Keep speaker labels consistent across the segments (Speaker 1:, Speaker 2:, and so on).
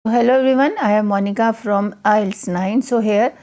Speaker 1: Hello everyone, I am Monica from IELTS9. So here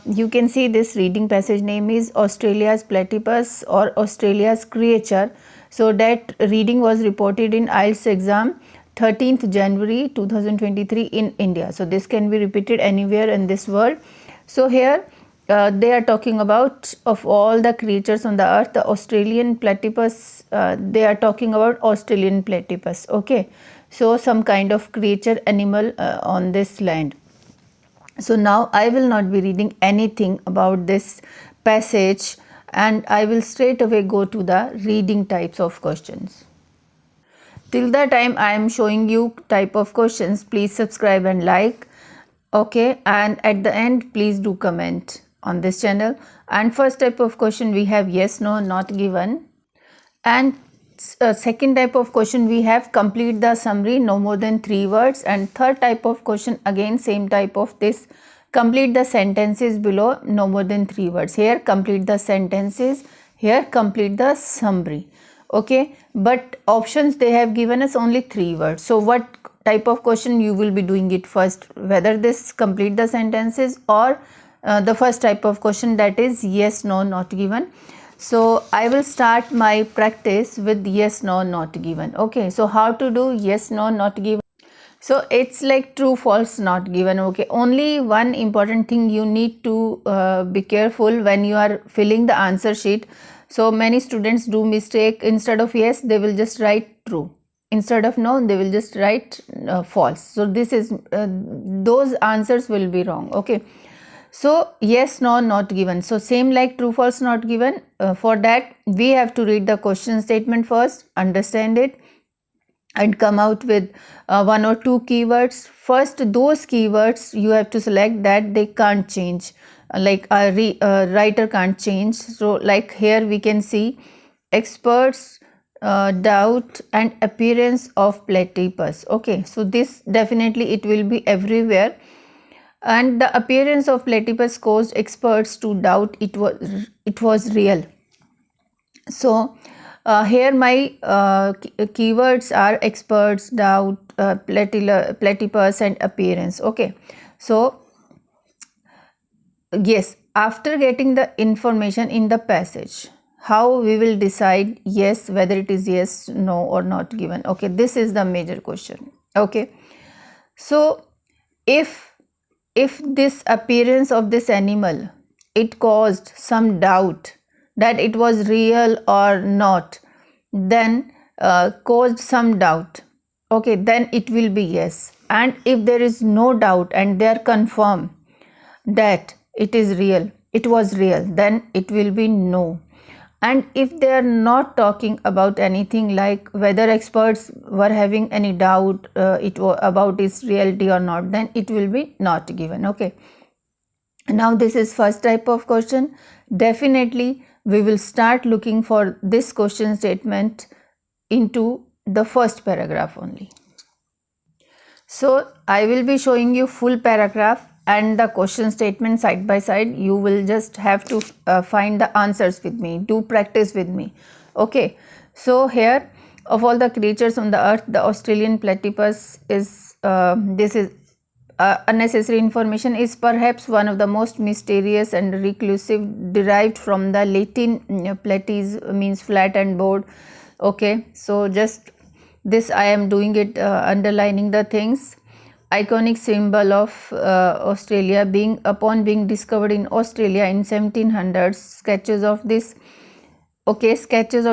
Speaker 1: you can see this reading passage name is Australia's platypus or Australia's creature. So that reading was reported in IELTS exam 13th January 2023 in India. So this can be repeated anywhere in this world. So here they are talking about of all the creatures on the earth, the Australian platypus, they are talking about Australian platypus. Okay, so some kind of creature animal on this land. So now I will not be reading anything about this passage and I will straight away go to the reading types of questions. Till the time I am showing you type of questions, please subscribe and like. Okay, and at the end please do comment on this channel. And first type of question we have yes, no, not given. And second type of question we have complete the summary, no more than 3 words. And third type of question again same type of this, complete the sentences below, no more than 3 words. Here complete the sentences, here complete the summary. Okay, but options they have given us only 3 words. So what type of question you will be doing it first, whether this complete the sentences or the first type of question, that is yes, no, not given. So I will start my practice with yes, no, not given. Okay, so how to do yes, no, not given? So it's like true, false, not given. Okay, only one important thing you need to be careful when you are filling the answer sheet. So many students do mistake, instead of yes they will just write true, instead of no they will just write false. So this is those answers will be wrong. Okay, so yes, no, not given. So same like true, false, not given. For that we have to read the question statement first, understand it, and come out with 1 or 2 keywords. First those keywords you have to select that they can't change, like a writer can't change. So like here we can see experts, doubt and appearance of platypus. Okay, so this definitely it will be everywhere. And the appearance of platypus caused experts to doubt it was real. So here my keywords are experts, doubt, platypus and appearance. Okay, so yes, after getting the information in the passage, how we will decide yes, whether it is yes, no or not given. Okay, this is the major question. Okay, so if this appearance of this animal, it caused some doubt that it was real or not, then caused some doubt, okay, then it will be yes. And if there is no doubt and they are confirmed that it is real, it was real, then it will be no. And if they are not talking about anything, like whether experts were having any doubt about its reality or not, then it will be not given. Okay, now this is first type of question. Definitely we will start looking for this question statement into the first paragraph only. So I will be showing you full paragraph and the question statement side by side. You will just have to find the answers with me, do practice with me. Okay, so here, of all the creatures on the earth, the Australian platypus is this is unnecessary information, is perhaps one of the most mysterious and reclusive, derived from the Latin platies, means flat and broad. Okay, so just this I am doing it, underlining the things. Iconic symbol of Australia, upon being discovered in Australia in 1700s, sketches of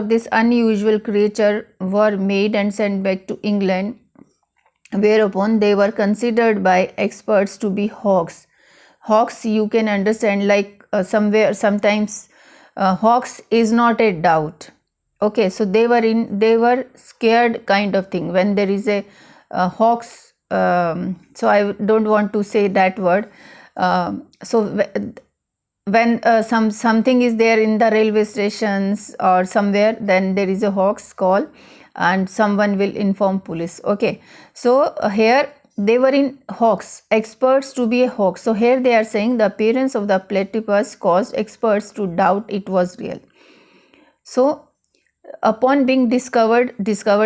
Speaker 1: this unusual creature were made and sent back to England, whereupon they were considered by experts to be hawks. Hawks, you can understand, like sometimes hawks is not a doubt. Okay, so they were scared kind of thing when there is a hawks. So I don't want to say that word. So when something is there in the railway stations or somewhere, then there is a hawks call and someone will inform police. Okay, so here they were in hawks, experts to be a hawk. So here they are saying the appearance of the platypus caused experts to doubt it was real. So Upon being discovered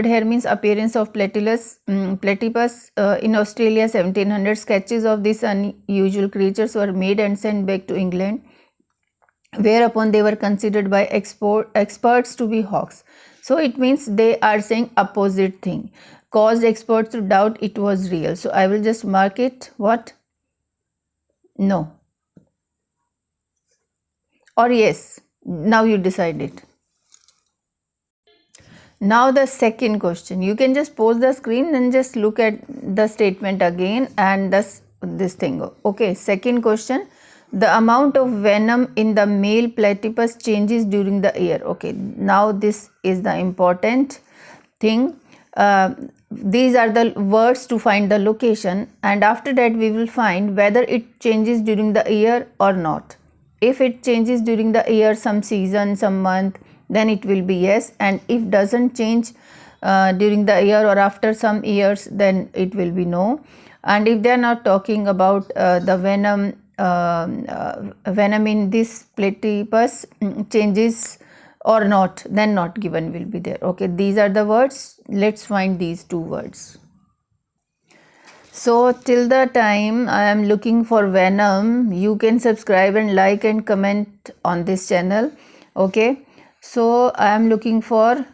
Speaker 1: here means appearance of platypus in Australia 1700. Sketches of these unusual creatures were made and sent back to England, whereupon they were considered by experts to be hawks. So it means they are saying opposite thing, caused experts to doubt it was real. So I will just mark it what? No or yes. Now you decide it. Now the second question, you can just pause the screen and just look at the statement again and this thing. Okay, second question, the amount of venom in the male platypus changes during the year. Okay, now this is the important thing. These are the words to find the location, and after that we will find whether it changes during the year or not. If it changes during the year, some season, some month, then it will be yes, and if doesn't change during the year or after some years, then it will be no. And if they are not talking about the venom in this platypus changes or not, then not given will be there. Okay, these are the words. Let's find these two words. So till the time I am looking for venom, you can subscribe and like and comment on this channel. Okay, so I am looking for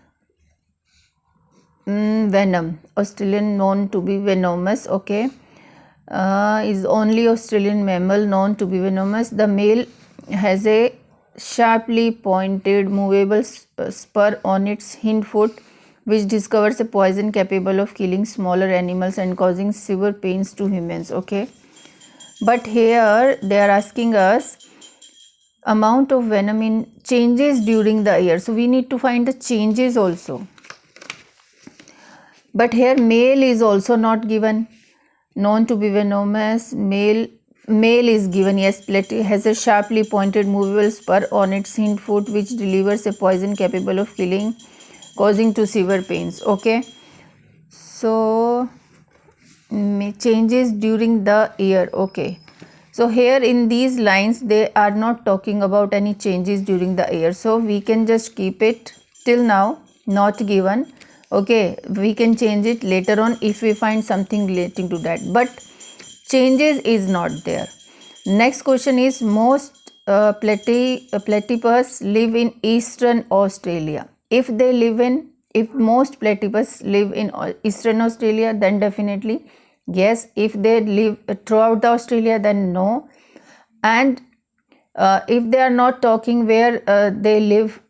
Speaker 1: venom, Australian known to be venomous. Okay, is only Australian mammal known to be venomous. The male has a sharply pointed movable spur on its hind foot, which discovers a poison capable of killing smaller animals and causing severe pains to humans. Okay, but here they are asking us amount of venom in changes during the year, so we need to find the changes also. But here male is also not given, known to be venomous. Male is given, yes, has a sharply pointed movable spur on its hind foot which delivers a poison capable of killing, causing to severe pains. Okay, so changes during the year. Okay, so here in these lines they are not talking about any changes during the year, so we can just keep it till now not given. Okay, we can change it later on if we find something relating to that, but changes is not there. Next question is most platypus live in Eastern Australia. If most platypus live in Eastern Australia, then definitely yes. If they live throughout the Australia, then no. And if they are not talking where they live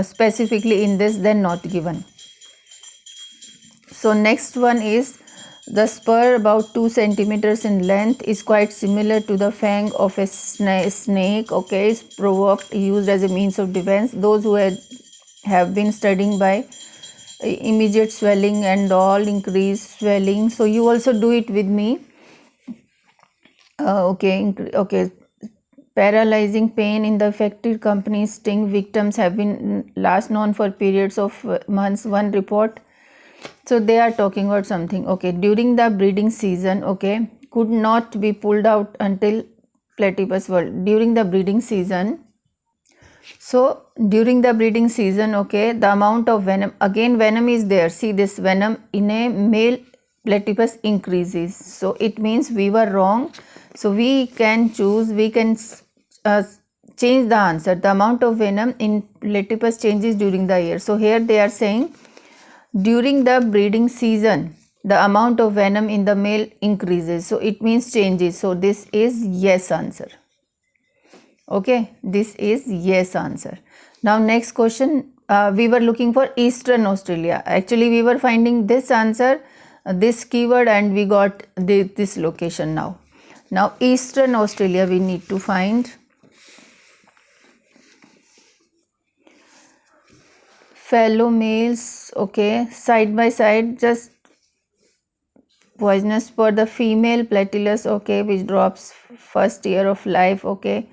Speaker 1: specifically in this, then not given. So next one is the spur, about 2 centimeters in length, is quite similar to the fang of a snake. Okay, is provoked, used as a means of defense. Those who have been studying by immediate swelling and all, increased swelling, so you also do it with me. Okay, paralyzing pain in the affected company's sting victims have been last known for periods of months, one report. So they are talking about something. Okay, during the breeding season, okay, could not be pulled out until platypus world during the breeding season. So during the breeding season, okay, the amount of venom, again venom is there. See, this venom in a male platypus increases. So it means we were wrong. So we can choose, we can change the answer. The amount of venom in platypus changes during the year. So here they are saying during the breeding season, the amount of venom in the male increases. So it means changes. So this is yes answer. Okay, this is yes answer. Now next question, we were looking for Eastern Australia. Actually we were finding this answer, this keyword, and we got this location now. Now Eastern Australia we need to find. Fellow males, okay, side by side, just poisonous for the female platypus, okay, which drops first year of life, okay,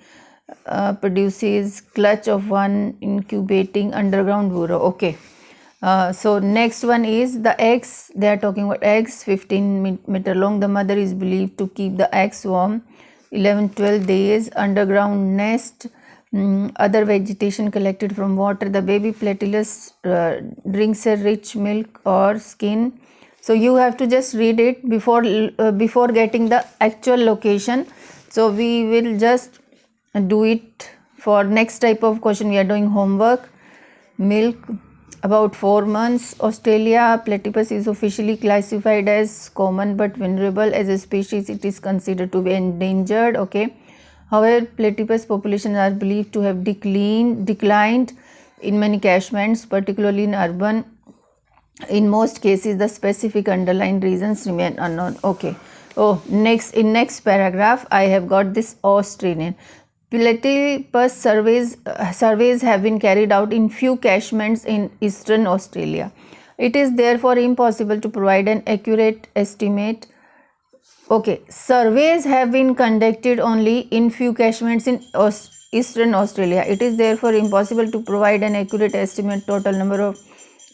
Speaker 1: produces clutch of one incubating underground burrow. Okay, so next one is the eggs. They are talking about eggs, 15 meter long. The mother is believed to keep the eggs warm 11-12 days. Underground nest Other vegetation collected from water. The baby platypus drinks a rich milk or skin. So you have to just read it before getting the actual location. So we will just do it for next type of question. We are doing homework. Milk, about 4 months. Australia, platypus is officially classified as common but vulnerable. As a species, it is considered to be endangered. Okay. However, platypus populations are believed to have declined in many catchments, particularly in urban. In most cases, the specific underlying reasons remain unknown. Okay. Oh, in next paragraph, I have got this Australian. Platypus surveys have been carried out in few catchments in eastern Australia. It is therefore impossible to provide an accurate estimate. Okay, surveys have been conducted only in few catchments in eastern Australia. It is therefore impossible to provide an accurate estimate total number of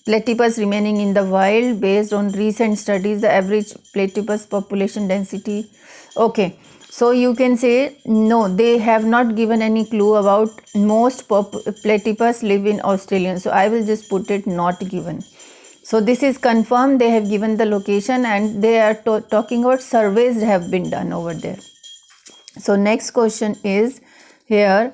Speaker 1: platypus remaining in the wild based on recent studies. The average platypus population density. Okay, so you can say no, they have not given any clue about most platypus live in Australia. So I will just put it not given. So this is confirmed, they have given the location and they are talking about surveys have been done over there. So next question is here,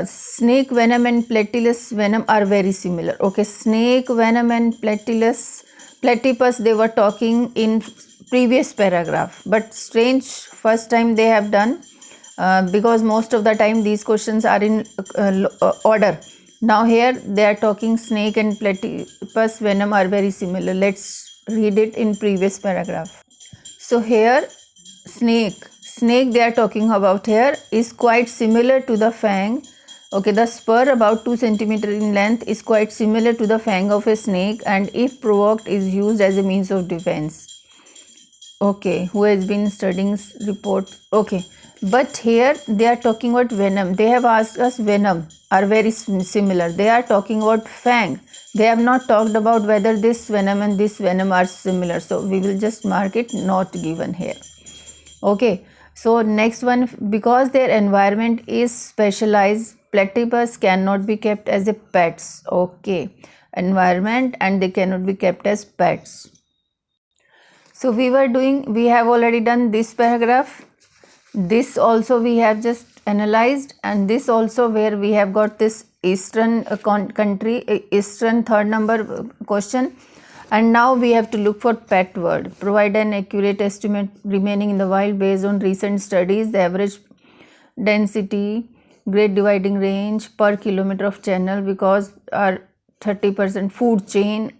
Speaker 1: snake venom and platypus venom are very similar. Okay, snake venom and platypus they were talking in previous paragraph, but strange first time they have done because most of the time these questions are in order. Now here they are talking snake and platypus venom are very similar. Let's read it in previous paragraph. So here snake they are talking about here is quite similar to the fang. Okay, the spur about 2 cm in length is quite similar to the fang of a snake and if provoked is used as a means of defense. Okay, who has been studying report. Okay, but here they are talking about venom. They have asked us venom are very similar. They are talking about fang. They have not talked about whether this venom and this venom are similar. So we will just mark it not given here. Okay, so next one, because their environment is specialized, platypus cannot be kept as a pets. Okay, environment and they cannot be kept as pets. So we have already done this paragraph. This also we have just analyzed and this also where we have got this eastern country, eastern third number question. And now we have to look for pet word. Provide an accurate estimate remaining in the wild based on recent studies. The average density, great dividing range per kilometer of channel because our 30% food chain.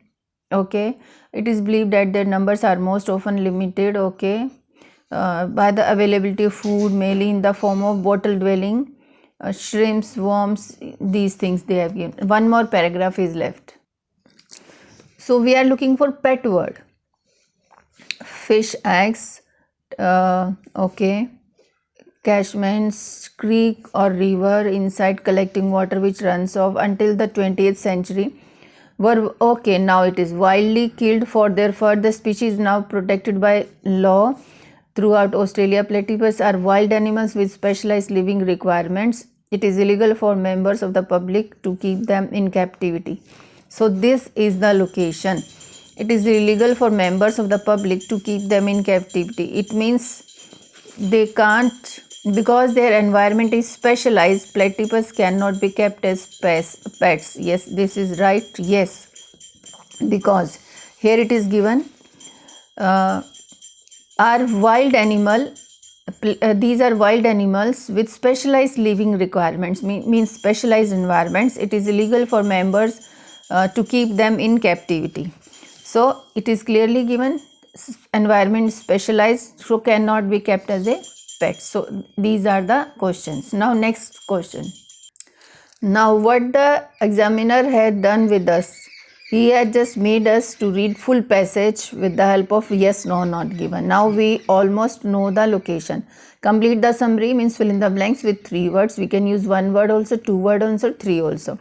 Speaker 1: Okay, it is believed that their numbers are most often limited. Okay, by the availability of food, mainly in the form of bottle dwelling, shrimps, worms, these things they have given. One more paragraph is left. So we are looking for pet word. Fish, eggs, okay, catchments, creek or river inside collecting water which runs off until the 20th century were okay. Now it is widely killed for their fur. The species now protected by law throughout Australia. Platypus are wild animals with specialized living requirements. It is illegal for members of the public to keep them in captivity. So this is the location. It is illegal for members of the public to keep them in captivity. It means they can't, because their environment is specialized, platypus cannot be kept as pets. Yes, this is right. Yes, because here it is given are wild animal. These are wild animals with specialized living requirements, means specialized environments. It is illegal for members to keep them in captivity. So it is clearly given environment specialized, so cannot be kept as a pet. So these are the questions. Now next question. Now what the examiner had done with us, he had just made us to read full passage with the help of yes, no, not given. Now we almost know the location. Complete the summary means fill in the blanks with 3 words. We can use 1 word also, 2 word also, 3 also.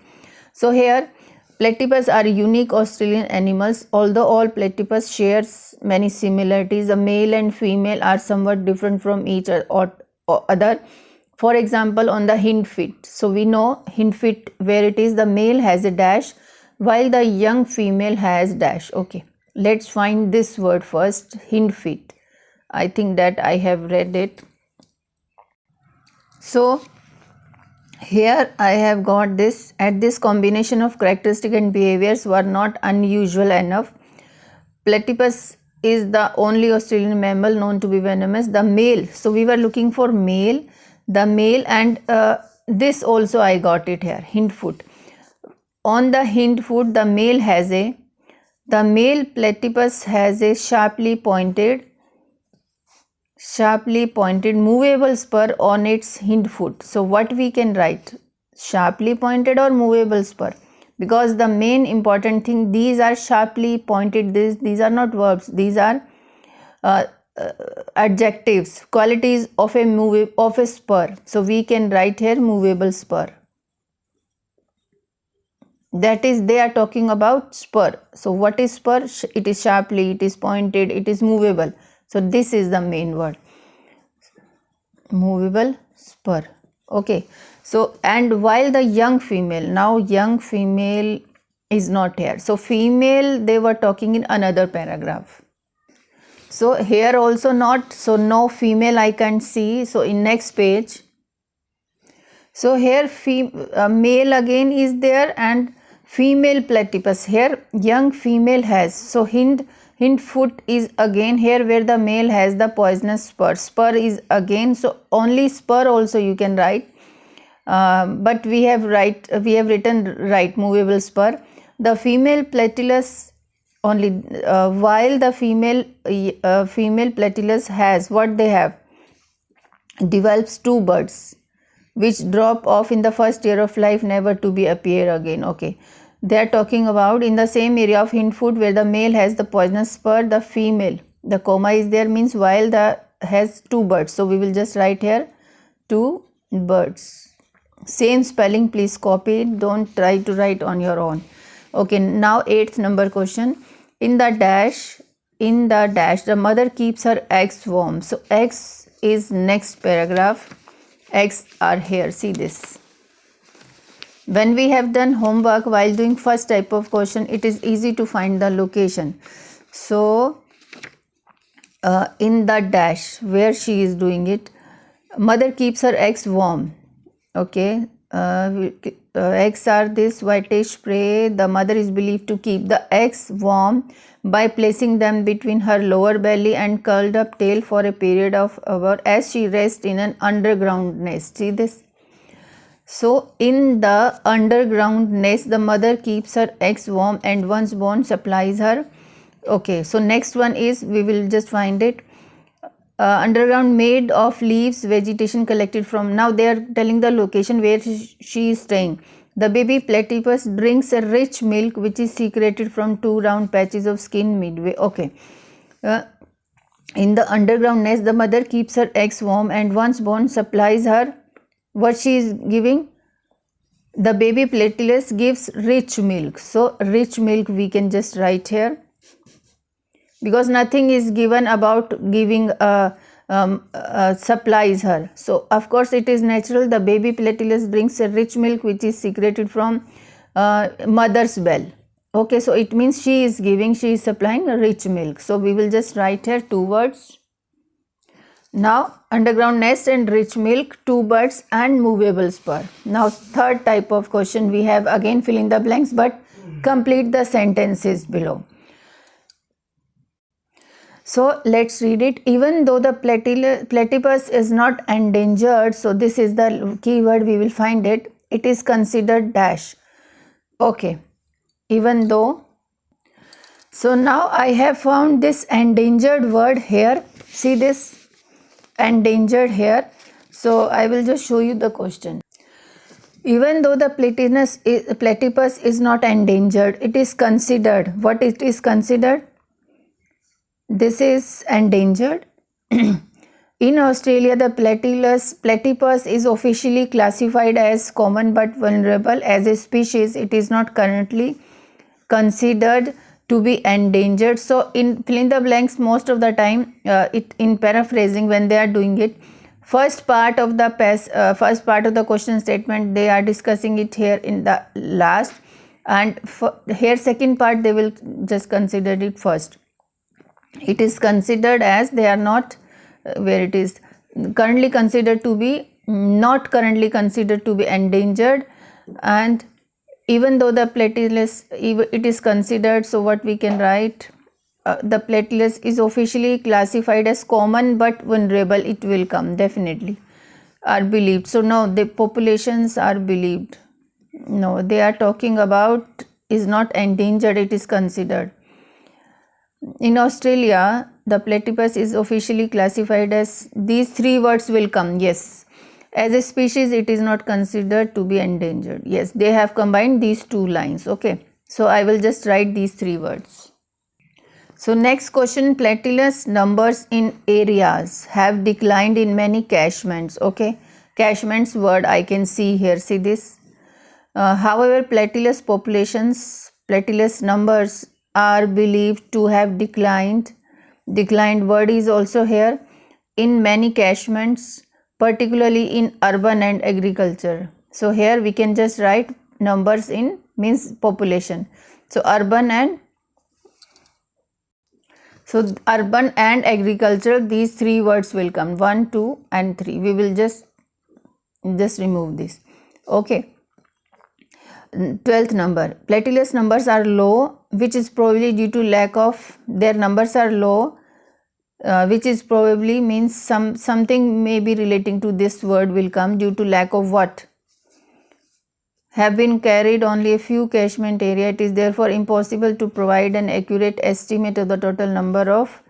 Speaker 1: So here platypus are unique Australian animals. Although all platypus shares many similarities, the male and female are somewhat different from each other. For example, on the hind feet. So we know hind feet, where it is, the male has a dash while the young female has dash. Okay, let's find this word first, hind feet. I think that I have read it. So here I have got this. At this combination of characteristic and behaviors were not unusual enough. Platypus is the only Australian mammal known to be venomous. The male, so we were looking for male, the male, and this also I got it here, hind foot. On the hind foot, the male platypus has a sharply pointed movable spur on its hind foot. So what we can write, sharply pointed or movable spur, because the main important thing, these are sharply pointed, these are not verbs, these are adjectives, qualities of a spur. So we can write here movable spur. That is, they are talking about spur. So what is spur? It is sharply, it is pointed, it is movable. So this is the main word, movable spur. Okay, so and while the young female, now young female is not here. So female, they were talking in another paragraph. So here also not, so no female I can see. So in next page, so here male again is there, and female platypus, here young female has. So hind foot is again here where the male has the poisonous spur. Spur is again, so only spur also you can write, but we have written right, movable spur. The female platypus only, while the female platypus has, what they have, develops two buds which drop off in the first year of life, never to be appear again. Okay, they are talking about in the same area of hind foot where the male has the poisonous spur, the female, the comma is there, means while the has two buds. So we will just write here two buds. Same spelling, please copy it, don't try to write on your own. Okay, now 8th number question. In the dash, the mother keeps her eggs warm. So eggs is next paragraph. Eggs are here, see this. When we have done homework while doing first type of question, it is easy to find the location. So in the dash where she is doing it, mother keeps her eggs warm. Okay, eggs are this whitish prey. The mother is believed to keep the eggs warm by placing them between her lower belly and curled up tail for a period of hour as she rests in an underground nest. See this? So in the underground nest, the mother keeps her eggs warm and once born supplies her. Okay, so next one is, we will just find it. Underground made of leaves, vegetation collected from. Now they are telling the location where she is staying. The baby platypus drinks a rich milk which is secreted from two round patches of skin midway. Okay. In the underground nest, the mother keeps her eggs warm and once born supplies her. What she is giving? The baby platypus gives rich milk. So rich milk we can just write here, because nothing is given about giving supplies her. So of course it is natural, the baby platypus drinks a rich milk which is secreted from mother's bell. Okay, so it means she is supplying rich milk. So we will just write here two words. Now underground nest and rich milk, two birds and movable spur. Now third type of question we have, again fill in the blanks but complete the sentences below. So let's read it. Even though the platypus is not endangered, so this is the keyword, we will find it. It is considered dash. Okay, even though. So now I have found this endangered word here. See this endangered here. So I will just show you the question. Even though the platypus is not endangered, it is considered. What it is considered? This is endangered. In Australia, the platypus is officially classified as common but vulnerable. As a species, it is not currently considered to be endangered. So in fill in the blanks, most of the time, in paraphrasing when they are doing it, first part of the question statement they are discussing it here in the last, and here second part they will just consider it first. It is considered as they are not where it is currently considered to be not currently considered to be endangered, and even though the platypus it is considered, so what we can write, the platypus is officially classified as common but vulnerable. It will come definitely, are believed. So now the populations are believed. No, they are talking about is not endangered, it is considered. In Australia, the platypus is officially classified as, these three words will come. Yes, as a species it is not considered to be endangered. Yes, they have combined these two lines. Okay, so I will just write these three words. So next question, platypus numbers in areas have declined in many catchments. Okay, catchments word I can see here, see this. However, platypus numbers are believed to have declined. Declined word is also here in many catchments, particularly in urban and agriculture. So here we can just write numbers in means population. So urban and agriculture, these three words will come, 1, 2 and 3. We will just remove this. Okay. 12th number, platypus numbers are low, which is probably due to lack of, their numbers are low, which is probably means something may be relating to this word will come due to lack of what? Have been carried only a few catchment area. It is therefore impossible to provide an accurate estimate of the total number of,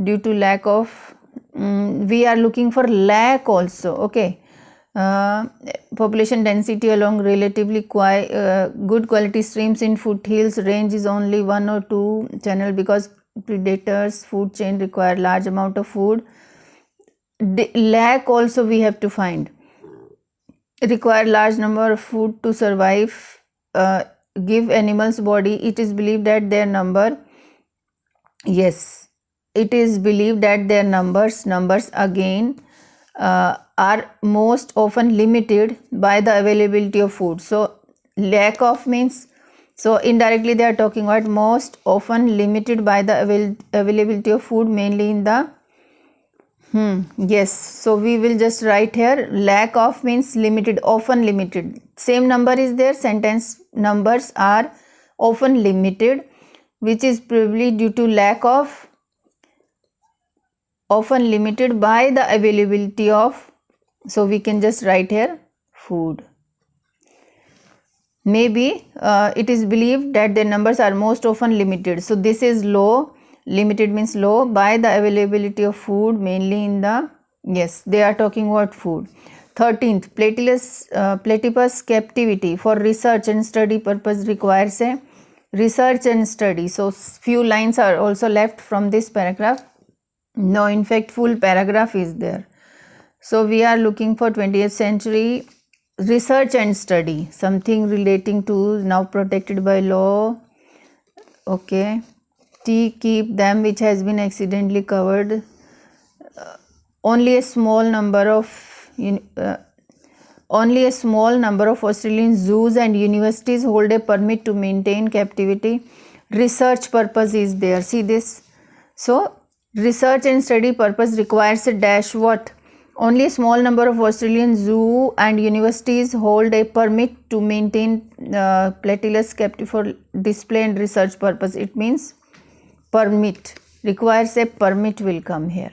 Speaker 1: due to lack of, we are looking for lack also. Okay. Population density along relatively good quality streams in foothills range is only 1 or 2 channel because predators food chain require large amount of food. Lack also we have to find, require large number of food to survive, give animals body. It is believed that their number, yes, it is believed that their numbers again are most often limited by the availability of food. So lack of means, so indirectly they are talking about most often limited by the availability of food, mainly in the yes, so we will just write here lack of means limited, often limited. Same number is there, sentence numbers are often limited, which is probably due to lack of, often limited by the availability of, so we can just write here food. Maybe it is believed that their numbers are most often limited. So this is low, limited means low, by the availability of food, mainly in the, yes, they are talking about food. 13th, platypus captivity for research and study purpose requires a research and study. So few lines are also left from this paragraph. No, in fact full paragraph is there. So we are looking for 20th century research and study, something relating to now protected by law. Okay, keep them which has been accidentally covered. Only a small number of Australian zoos and universities hold a permit to maintain captivity. Research purpose is there. See this. So research and study purpose requires a dash what? Only a small number of Australian zoo and universities hold a permit to maintain platypus captive for display and research purpose. It means permit, requires a permit will come here.